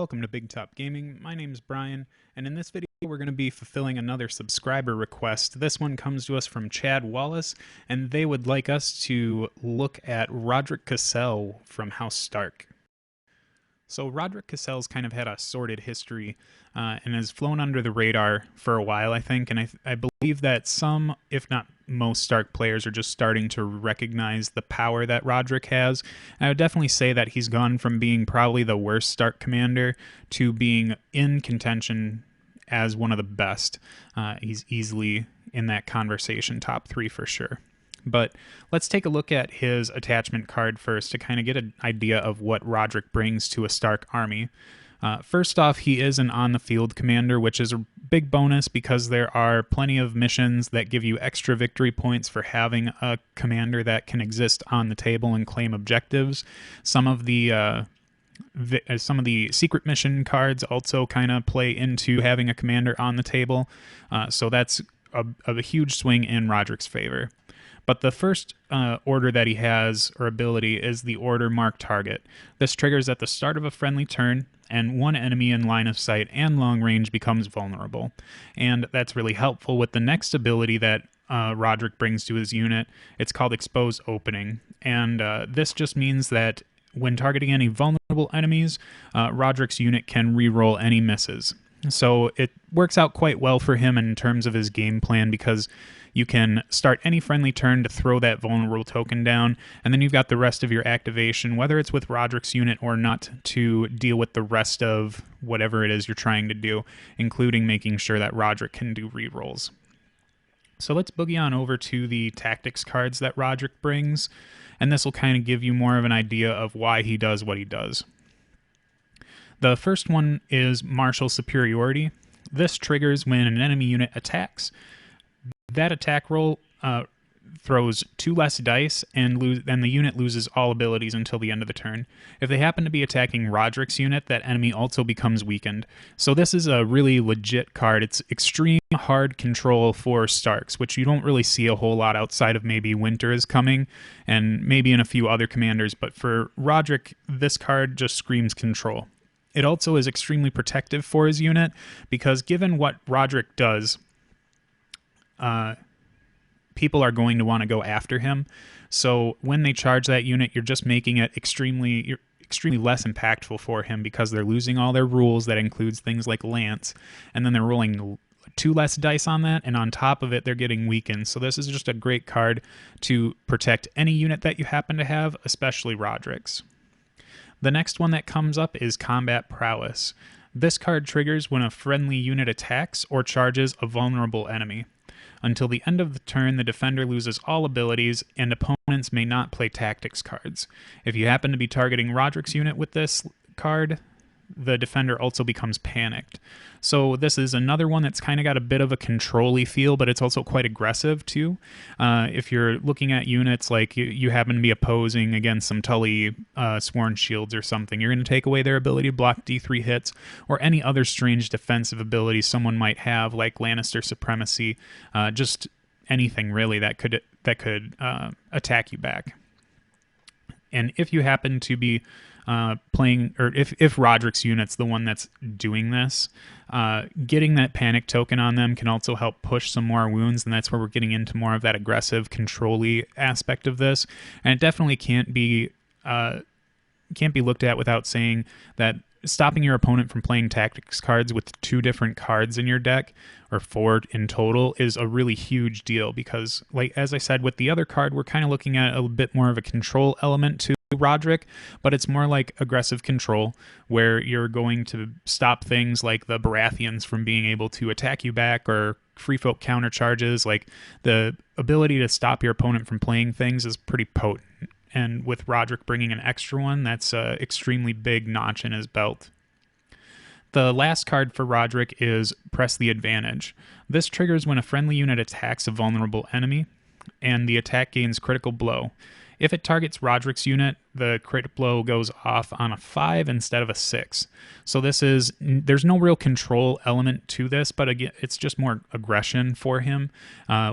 Welcome to Big Top Gaming. My name is Brian, and in this video we're going to be fulfilling another subscriber request. This one comes to us from Chad Wallace, and they would like us to look at Rodrik Cassel from House Stark. So Rodrik Cassel's kind of had a sordid history and has flown under the radar for a while, I think, and I believe that some, if not most, Stark players are just starting to recognize the power that Rodrik has. I would definitely say that he's gone from being probably the worst Stark commander to being in contention as one of the best. He's easily in that conversation, top 3 for sure. But let's take a look at his attachment card first to kind of get an idea of what Rodrik brings to a Stark army. First off, he is an on-the-field commander, which is a big bonus because there are plenty of missions that give you extra victory points for having a commander that can exist on the table and claim objectives. Some of the secret mission cards also kind of play into having a commander on the table, so that's a huge swing in Rodrik's favor. But the first order that he has, or ability, is the Order Mark Target. This triggers at the start of a friendly turn, and one enemy in line of sight and long range becomes vulnerable. And that's really helpful with the next ability that Rodrik brings to his unit. It's called Expose Opening, and this just means that when targeting any vulnerable enemies, Rodrik's unit can reroll any misses. So it works out quite well for him in terms of his game plan because you can start any friendly turn to throw that vulnerable token down, and then you've got the rest of your activation, whether it's with Rodrik's unit or not, to deal with the rest of whatever it is you're trying to do, including making sure that Rodrik can do rerolls. So let's boogie on over to the tactics cards that Rodrik brings, and this will kind of give you more of an idea of why he does what he does. The first one is Martial Superiority. This triggers when an enemy unit attacks. That attack roll throws 2 less dice, and the unit loses all abilities until the end of the turn. If they happen to be attacking Rodrik's unit, that enemy also becomes weakened. So this is a really legit card. It's extreme hard control for Starks, which you don't really see a whole lot outside of maybe Winter is Coming, and maybe in a few other commanders, but for Rodrik, this card just screams control. It also is extremely protective for his unit, because given what Rodrik does, people are going to want to go after him. So when they charge that unit, you're just making it extremely less impactful for him because they're losing all their rules. That includes things like Lance, and then they're rolling 2 less dice on that, and on top of it, they're getting weakened. So this is just a great card to protect any unit that you happen to have, especially Rodrik's. The next one that comes up is Combat Prowess. This card triggers when a friendly unit attacks or charges a vulnerable enemy. Until the end of the turn, the defender loses all abilities, and opponents may not play tactics cards. If you happen to be targeting Rodrik's unit with this card, the defender also becomes panicked. So this is another one that's kind of got a bit of a control-y feel, but it's also quite aggressive too. If you're looking at units like you happen to be opposing against some Tully Sworn Shields or something, you're going to take away their ability to block D3 hits, or any other strange defensive ability someone might have, like Lannister Supremacy, just anything really that could attack you back. And if you happen to be playing, or if Rodrik's unit's the one that's doing this, getting that panic token on them can also help push some more wounds, and that's where we're getting into more of that aggressive, control-y aspect of this. And it definitely can't be looked at without saying that stopping your opponent from playing tactics cards with 2 different cards in your deck, or 4 in total, is a really huge deal because, like as I said, with the other card, we're kind of looking at a bit more of a control element to Rodrik, but it's more like aggressive control, where you're going to stop things like the Baratheons from being able to attack you back, or free folk counter charges. Like, the ability to stop your opponent from playing things is pretty potent. And with Rodrik bringing an extra one, that's an extremely big notch in his belt. The last card for Rodrik is Press the Advantage. This triggers when a friendly unit attacks a vulnerable enemy, and the attack gains critical blow. If it targets Rodrik's unit, the crit blow goes off on a 5 instead of a 6. So there's no real control element to this, but again, it's just more aggression for him.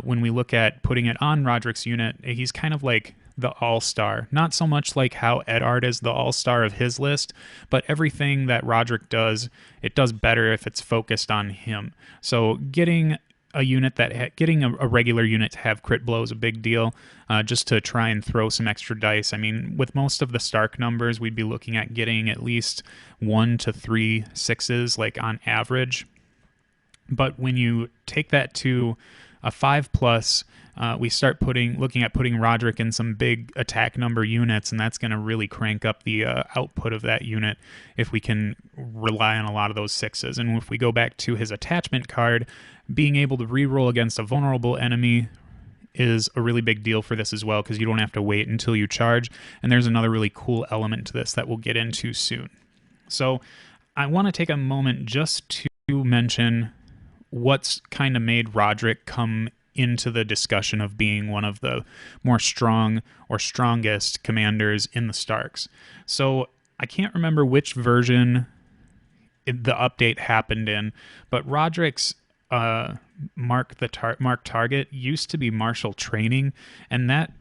When we look at putting it on Rodrik's unit, he's kind of like the all-star. Not so much like how Edard is the all-star of his list, but everything that Rodrik does, it does better if it's focused on him. So getting a unit getting a regular unit to have crit blow is a big deal, just to try and throw some extra dice. I mean, with most of the Stark numbers, we'd be looking at getting at least 1 to 3 6s, like on average. But when you take that to a 5+, we start looking at putting Rodrik in some big attack number units, and that's going to really crank up the output of that unit if we can rely on a lot of those 6s. And if we go back to his attachment card, being able to reroll against a vulnerable enemy is a really big deal for this as well, because you don't have to wait until you charge. And there's another really cool element to this that we'll get into soon. So I want to take a moment just to mention what's kind of made Rodrik come into the discussion of being one of the more strong or strongest commanders in the Starks. So I can't remember which version the update happened in, but Rodrik's mark target used to be martial training, and that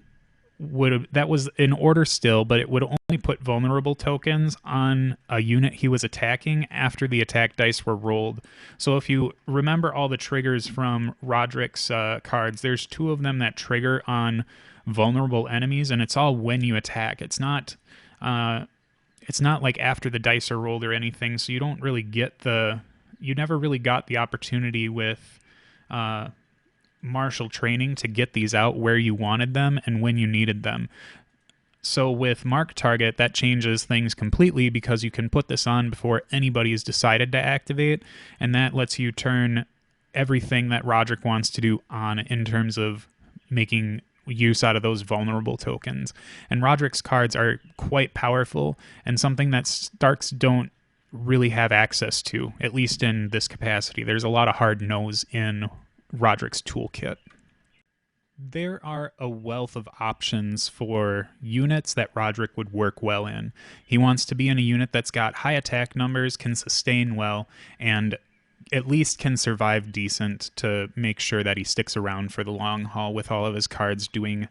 was in order still, but it would only put vulnerable tokens on a unit he was attacking after the attack dice were rolled. So if you remember all the triggers from Rodrik's cards, there's 2 of them that trigger on vulnerable enemies, and it's all when you attack. It's not like after the dice are rolled or anything, so you don't really get you never really got the opportunity with martial training to get these out where you wanted them and when you needed them. So with Mark Target, that changes things completely, because you can put this on before anybody's decided to activate, and that lets you turn everything that Rodrik wants to do on in terms of making use out of those vulnerable tokens. And Rodrik's cards are quite powerful, and something that Starks don't really have access to, at least in this capacity. There's a lot of hard no's in Rodrik's toolkit. There are a wealth of options for units that Rodrik would work well in. He wants to be in a unit that's got high attack numbers, can sustain well, and at least can survive decent to make sure that he sticks around for the long haul, with all of his cards doing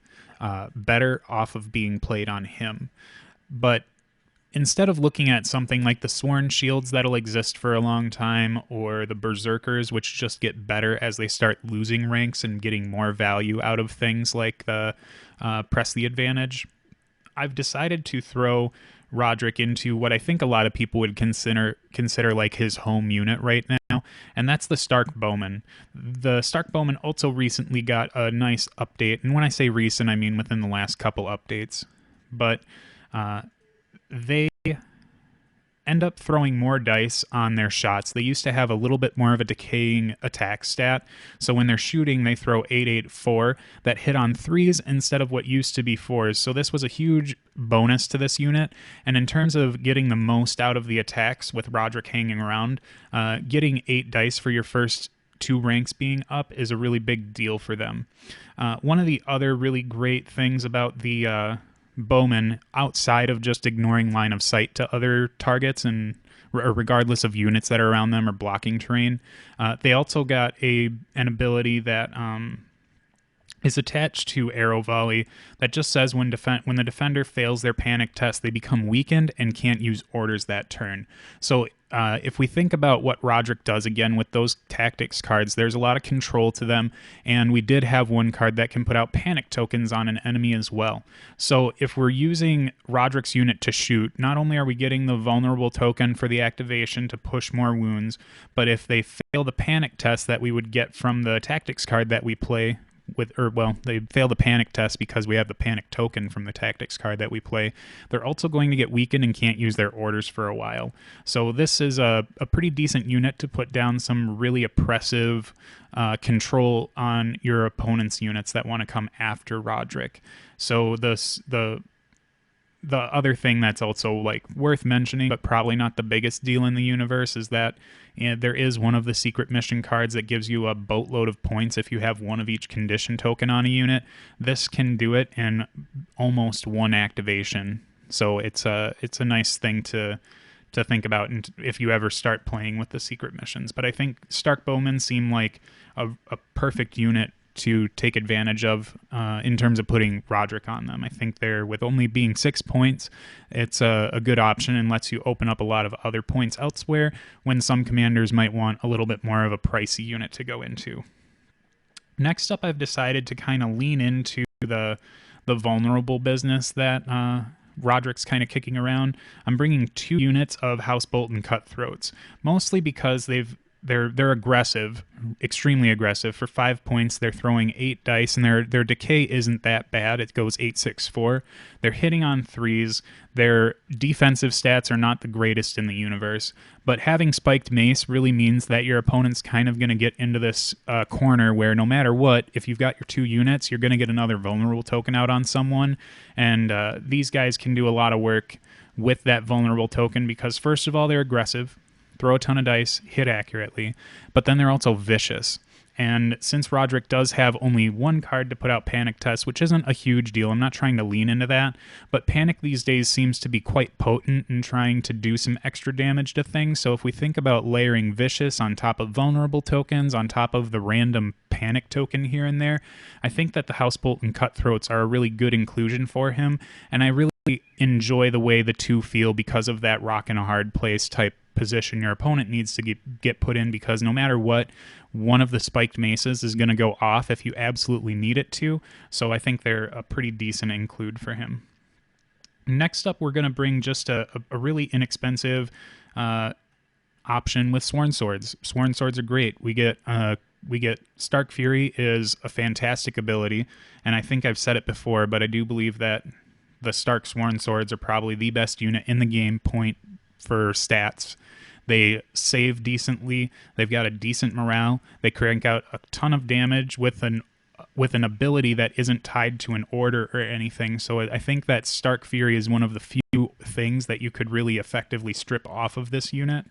better off of being played on him. But instead of looking at something like the Sworn Shields that'll exist for a long time, or the Berserkers, which just get better as they start losing ranks and getting more value out of things like the Press the Advantage, I've decided to throw Rodrik into what I think a lot of people would consider like his home unit right now, and that's the Stark Bowmen. The Stark Bowmen also recently got a nice update, and when I say recent, I mean within the last couple updates. But they end up throwing more dice on their shots. They used to have a little bit more of a decaying attack stat, so when they're shooting, they throw 8/8/4 that hit on 3s instead of what used to be 4s. So this was a huge bonus to this unit, and in terms of getting the most out of the attacks with Rodrik hanging around, getting 8 dice for your first 2 ranks being up is a really big deal for them. One of the other really great things about the Bowmen, outside of just ignoring line of sight to other targets and regardless of units that are around them or blocking terrain, they also got an ability that is attached to Arrow Volley that just says when the defender fails their panic test, they become weakened and can't use orders that turn. So if we think about what Rodrik does again with those tactics cards, there's a lot of control to them, and we did have one card that can put out panic tokens on an enemy as well. So if we're using Rodrik's unit to shoot, not only are we getting the vulnerable token for the activation to push more wounds, but if they fail the panic test that we would get from the tactics card that we play they fail the panic test because we have the panic token from the tactics card that we play, they're also going to get weakened and can't use their orders for a while. So this is a pretty decent unit to put down some really oppressive control on your opponent's units that want to come after Rodrik. So the other thing that's also like worth mentioning, but probably not the biggest deal in the universe, is that there is one of the secret mission cards that gives you a boatload of points if you have one of each condition token on a unit. This can do it in almost one activation. So it's a nice thing to think about if you ever start playing with the secret missions. But I think Stark Bowmen seem like a perfect unit to take advantage of in terms of putting Rodrik on them. I think they're, with only being 6 points, it's a good option and lets you open up a lot of other points elsewhere when some commanders might want a little bit more of a pricey unit to go into. Next up, I've decided to kind of lean into the vulnerable business that Rodrik's kind of kicking around. I'm bringing 2 units of Housebolt and Cutthroats, mostly because they're aggressive, extremely aggressive. For 5 points, they're throwing 8 dice, and their decay isn't that bad. It goes 8, 6, 4. They're hitting on 3s. Their defensive stats are not the greatest in the universe, but having Spiked Mace really means that your opponent's kind of going to get into this corner where no matter what, if you've got your 2 units, you're going to get another vulnerable token out on someone, and these guys can do a lot of work with that vulnerable token because, first of all, they're aggressive, throw a ton of dice, hit accurately, but then they're also vicious. And since Rodrik does have only 1 card to put out Panic Test, which isn't a huge deal, I'm not trying to lean into that, but Panic these days seems to be quite potent in trying to do some extra damage to things. So if we think about layering Vicious on top of vulnerable tokens, on top of the random Panic token here and there, I think that the Housebolt and Cutthroats are a really good inclusion for him, and I really enjoy the way the 2 feel because of that rock in a hard place type position your opponent needs to get put in, because no matter what, one of the Spiked Maces is going to go off if you absolutely need it to, so I think they're a pretty decent include for him. Next up, we're going to bring just a really inexpensive option with Sworn Swords. Sworn Swords are great. We get Stark Fury is a fantastic ability, and I think I've said it before, but I do believe that the Stark Sworn Swords are probably the best unit in the game point for stats. They save decently. They've got a decent morale. They crank out a ton of damage with an ability that isn't tied to an order or anything. So I think that Stark Fury is one of the few things that you could really effectively strip off of this unit,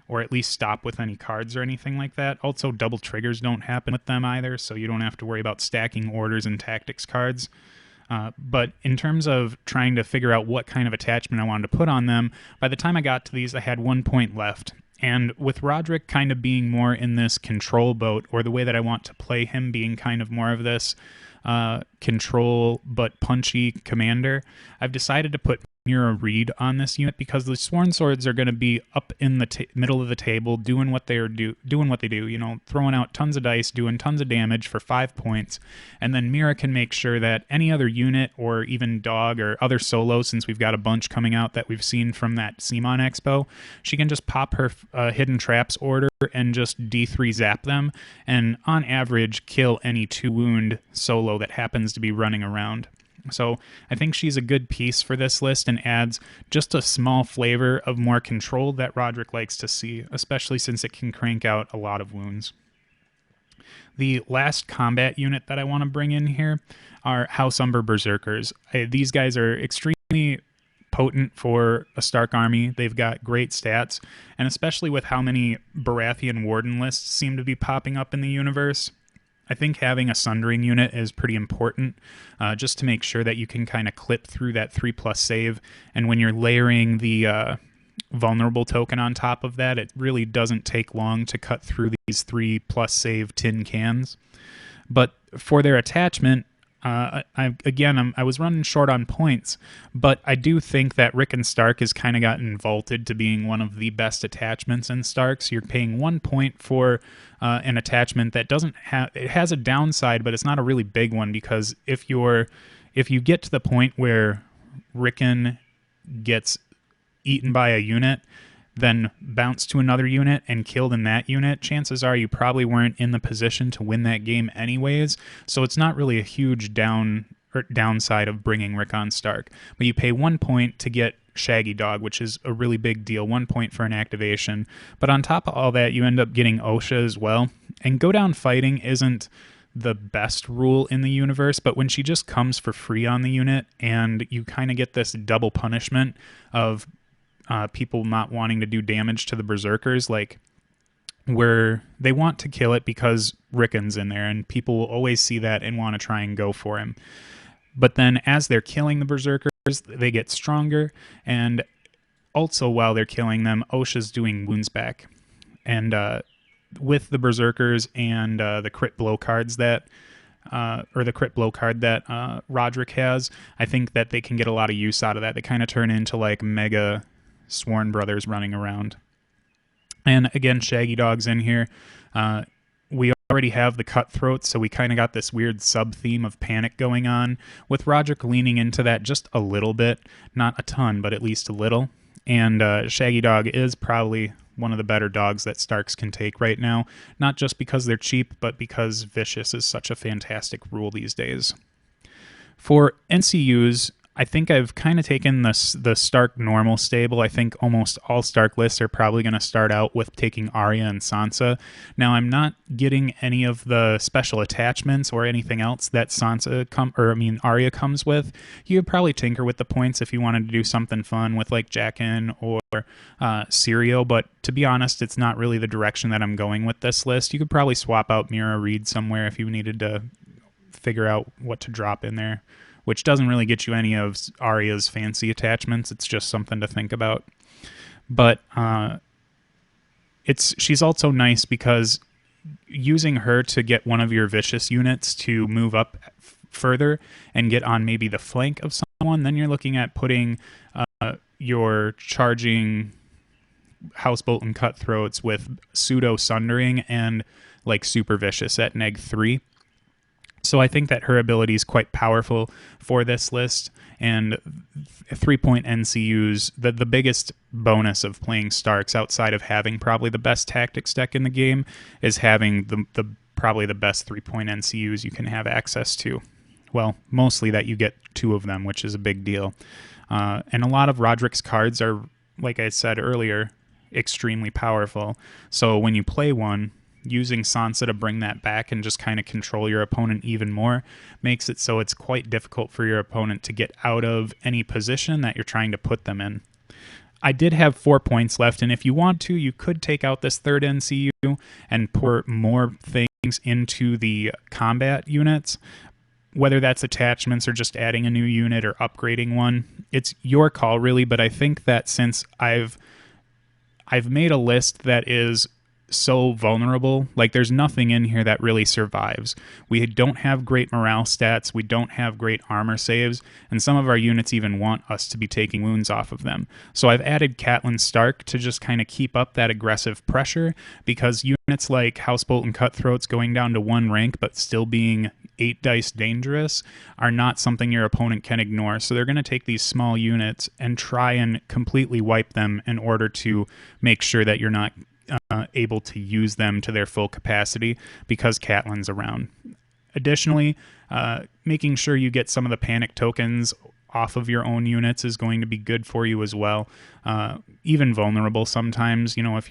or at least stop with any cards or anything like that. Also, double triggers don't happen with them either, so you don't have to worry about stacking orders and tactics cards. But in terms of trying to figure out what kind of attachment I wanted to put on them, by the time I got to these, I had 1 point left. And with Rodrik kind of being more in this control boat, or the way that I want to play him being kind of more of this control but punchy commander, I've decided to put Mira Reed on this unit because the Sworn Swords are going to be up in the middle of the table doing what they do, you know, throwing out tons of dice, doing tons of damage for 5 points, and then Mira can make sure that any other unit or even dog or other solo, since we've got a bunch coming out that we've seen from that CMON Expo, she can just pop her Hidden Traps order and just D3 zap them, and on average kill any 2 wound solo that happens to be running around. So I think she's a good piece for this list and adds just a small flavor of more control that Rodrik likes to see, especially since it can crank out a lot of wounds. The last combat unit that I want to bring in here are House Umber Berserkers. These guys are extremely potent for a Stark army. They've got great stats, and especially with how many Baratheon Warden lists seem to be popping up in the universe, I think having a Sundering unit is pretty important, just to make sure that you can kind of clip through that 3+ save, and when you're layering the vulnerable token on top of that, it really doesn't take long to cut through these 3+ save tin cans. But for their attachment, I was running short on points, but I do think that Rickon Stark has kind of gotten vaulted to being one of the best attachments in Starks. You're paying 1 point for an attachment that it has a downside, but it's not a really big one, because if you get to the point where Rickon gets eaten by a unit, then bounce to another unit and killed in that unit, chances are you probably weren't in the position to win that game anyways, so it's not really a huge downside of bringing Rickon Stark. But you pay 1 point to get Shaggy Dog, which is a really big deal, 1 point for an activation. But on top of all that, you end up getting Osha as well, and Go Down Fighting isn't the best rule in the universe, but when she just comes for free on the unit, and you kind of get this double punishment of people not wanting to do damage to the Berserkers, like where they want to kill it because Rickon's in there, and people will always see that and want to try and go for him. But then as they're killing the Berserkers, they get stronger, and also while they're killing them, Osha's doing wounds back. And with the Berserkers and the crit blow cards that or the crit blow card that Rodrik has, I think that they can get a lot of use out of that. They kind of turn into like mega Sworn Brothers running around. And again, Shaggy Dog's in here. We already have the Cutthroat, so we kind of got this weird sub-theme of panic going on, with Rodrik leaning into that just a little bit. Not a ton, but at least a little. And Shaggy Dog is probably one of the better dogs that Starks can take right now, not just because they're cheap, but because Vicious is such a fantastic rule these days. For NCUs, I think I've kind of taken the Stark normal stable. I think almost all Stark lists are probably going to start out with taking Arya and Sansa. Now, I'm not getting any of the special attachments or anything else that Arya comes with. You could probably tinker with the points if you wanted to do something fun with like Jaqen or Syrio, but to be honest, it's not really the direction that I'm going with this list. You could probably swap out Mira Reed somewhere if you needed to figure out what to drop in there, which doesn't really get you any of Arya's fancy attachments. It's just something to think about. But she's also nice because using her to get one of your Vicious units to move up further and get on maybe the flank of someone, then you're looking at putting your charging Housebolt and Cutthroats with pseudo Sundering and like Super Vicious at neg 3. So I think that her ability is quite powerful for this list, and 3-point NCUs, the biggest bonus of playing Starks outside of having probably the best tactics deck in the game is having the probably the best 3-point NCUs you can have access to. Well, mostly that you get 2 of them, which is a big deal. And a lot of Rodrik's cards are, like I said earlier, extremely powerful. So when you play one, using Sansa to bring that back and just kind of control your opponent even more makes it so it's quite difficult for your opponent to get out of any position that you're trying to put them in. I did have 4 points left, and if you want to, you could take out this third NCU and pour more things into the combat units, whether that's attachments or just adding a new unit or upgrading one. It's your call, really, but I think that since I've made a list that is so vulnerable, like there's nothing in here that really survives. We don't have great morale stats, we don't have great armor saves, and some of our units even want us to be taking wounds off of them. So I've added Catelyn Stark to just kind of keep up that aggressive pressure, because units like Housebolt and Cutthroats going down to 1 rank but still being 8 dice dangerous are not something your opponent can ignore. So they're going to take these small units and try and completely wipe them in order to make sure that you're not able to use them to their full capacity because Catelyn's around. Additionally, making sure you get some of the panic tokens off of your own units is going to be good for you as well. Even vulnerable sometimes, if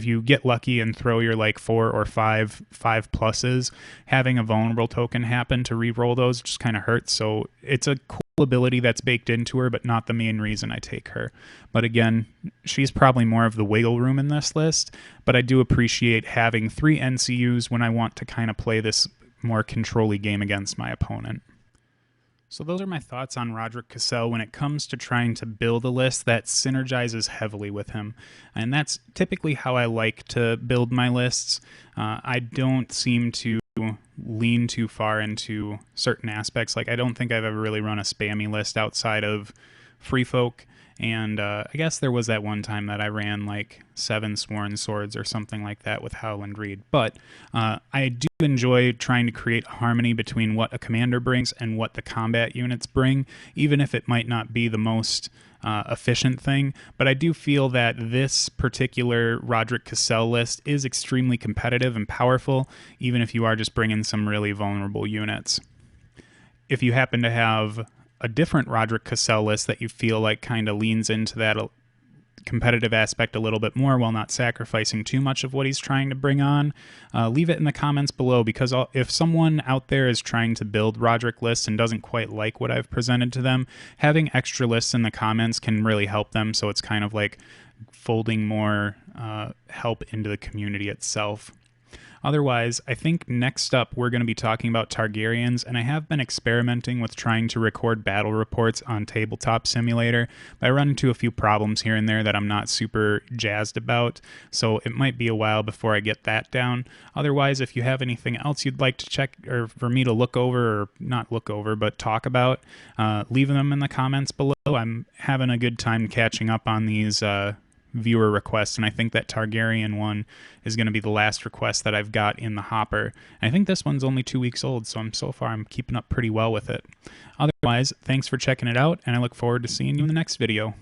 you get lucky and throw your like 4 or 5 pluses, having a vulnerable token happen to re-roll those just kind of hurts. So it's a cool ability that's baked into her, but not the main reason I take her. But again, she's probably more of the wiggle room in this list, but I do appreciate having 3 NCUs when I want to kind of play this more control-y game against my opponent. So those are my thoughts on Rodrik Cassel when it comes to trying to build a list that synergizes heavily with him. And that's typically how I like to build my lists. I don't seem to lean too far into certain aspects. Like, I don't think I've ever really run a spammy list outside of Free Folk. And I guess there was that one time that I ran like 7 Sworn Swords or something like that with Howland Reed. But I do enjoy trying to create harmony between what a commander brings and what the combat units bring, even if it might not be the most efficient thing. But I do feel that this particular Rodrik Cassel list is extremely competitive and powerful, even if you are just bringing some really vulnerable units. If you happen to have a different Rodrik Cassel list that you feel like kind of leans into that competitive aspect a little bit more while not sacrificing too much of what he's trying to bring on, leave it in the comments below, because if someone out there is trying to build Rodrik lists and doesn't quite like what I've presented to them, having extra lists in the comments can really help them, so it's kind of like folding more help into the community itself. Otherwise, I think next up we're going to be talking about Targaryens, and I have been experimenting with trying to record battle reports on Tabletop Simulator, but I run into a few problems here and there that I'm not super jazzed about, so it might be a while before I get that down. Otherwise, if you have anything else you'd like to check or for me to look over, or not look over, but talk about, leave them in the comments below. I'm having a good time catching up on these viewer requests, and I think that Targaryen one is going to be the last request that I've got in the hopper. And I think this one's only 2 weeks old, so so far I'm keeping up pretty well with it. Otherwise, thanks for checking it out, and I look forward to seeing you in the next video.